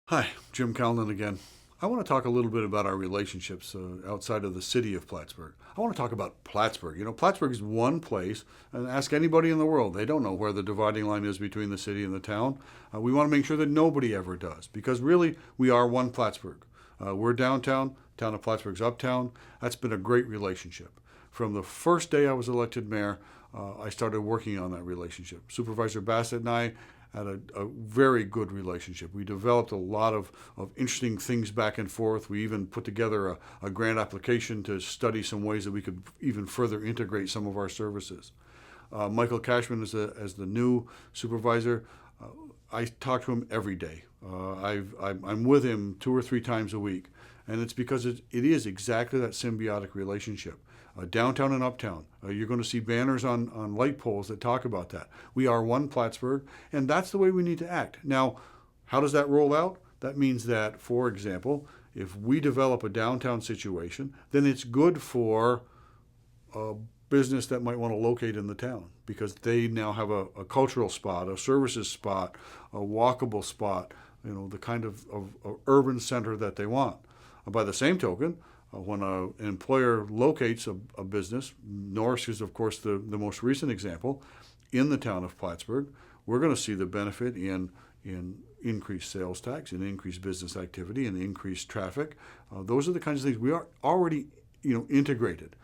Hi, Jim Calnon again. I want to talk a little bit about our relationships outside of the city of Plattsburgh. I want to talk about Plattsburgh. Plattsburgh is one place, and ask anybody in the world, they don't know where the dividing line is between the city and the town. We want to make sure that nobody ever does, because really, we are one Plattsburgh. We're downtown, Town of Plattsburgh's uptown. That's been a great relationship. From the first day I was elected mayor, I started working on that relationship. Supervisor Bassett and I had a very good relationship. We developed a lot of interesting things back and forth. We even put together a grant application to study some ways that we could even further integrate some of our services. Michael Cashman, as the new supervisor, I talk to him every day. I'm with him 2 or 3 times a week, and it's because it is exactly that symbiotic relationship. Downtown and uptown, you're going to see banners on light poles that talk about that. We are one Plattsburgh, and that's the way we need to act. Now, how does that roll out? That means that, for example, if we develop a downtown situation, then it's good for a business that might want to locate in the town because they now have a cultural spot, a services spot, a walkable spot, the kind of urban center that they want. By the same token, when an employer locates a business, Norris is, of course, the most recent example, in the town of Plattsburgh, we're going to see the benefit in increased sales tax, in increased business activity, and increased traffic. Those are the kinds of things we are already integrated.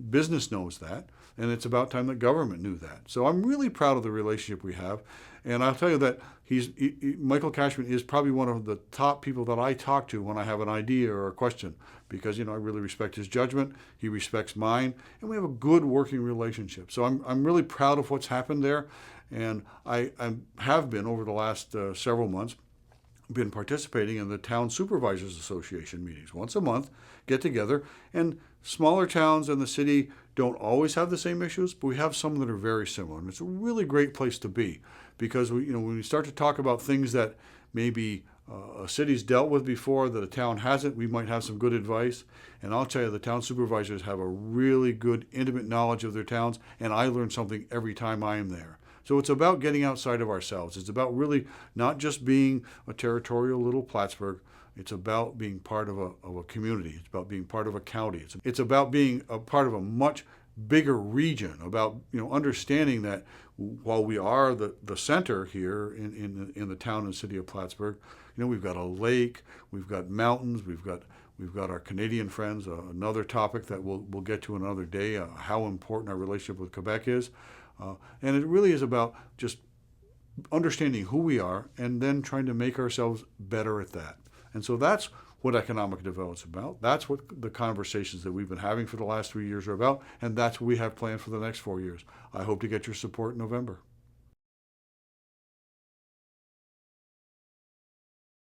Business knows that, and it's about time that government knew that. So I'm really proud of the relationship we have, and I'll tell you that Michael Cashman is probably one of the top people that I talk to when I have an idea or a question, because I really respect his judgment, he respects mine, and we have a good working relationship. So I'm really proud of what's happened there, and I have been over the last several months been participating in the Town Supervisors Association meetings. Once a month, get together, and smaller towns and the city don't always have the same issues, but we have some that are very similar. And it's a really great place to be because when we start to talk about things that maybe a city's dealt with before that a town hasn't, we might have some good advice. And I'll tell you, the town supervisors have a really good, intimate knowledge of their towns, and I learn something every time I am there. So it's about getting outside of ourselves. It's about really not just being a territorial little Plattsburgh. It's about being part of a community. It's about being part of a county. It's about being a part of a much bigger region, about understanding that while we are the center here in the town and city of Plattsburgh, we've got a lake, we've got mountains, we've got our Canadian friends, another topic that we'll get to another day, how important our relationship with Quebec is. And it really is about just understanding who we are and then trying to make ourselves better at that. And so that's what economic development is about. That's what the conversations that we've been having for the last 3 years are about. And that's what we have planned for the next 4 years. I hope to get your support in November.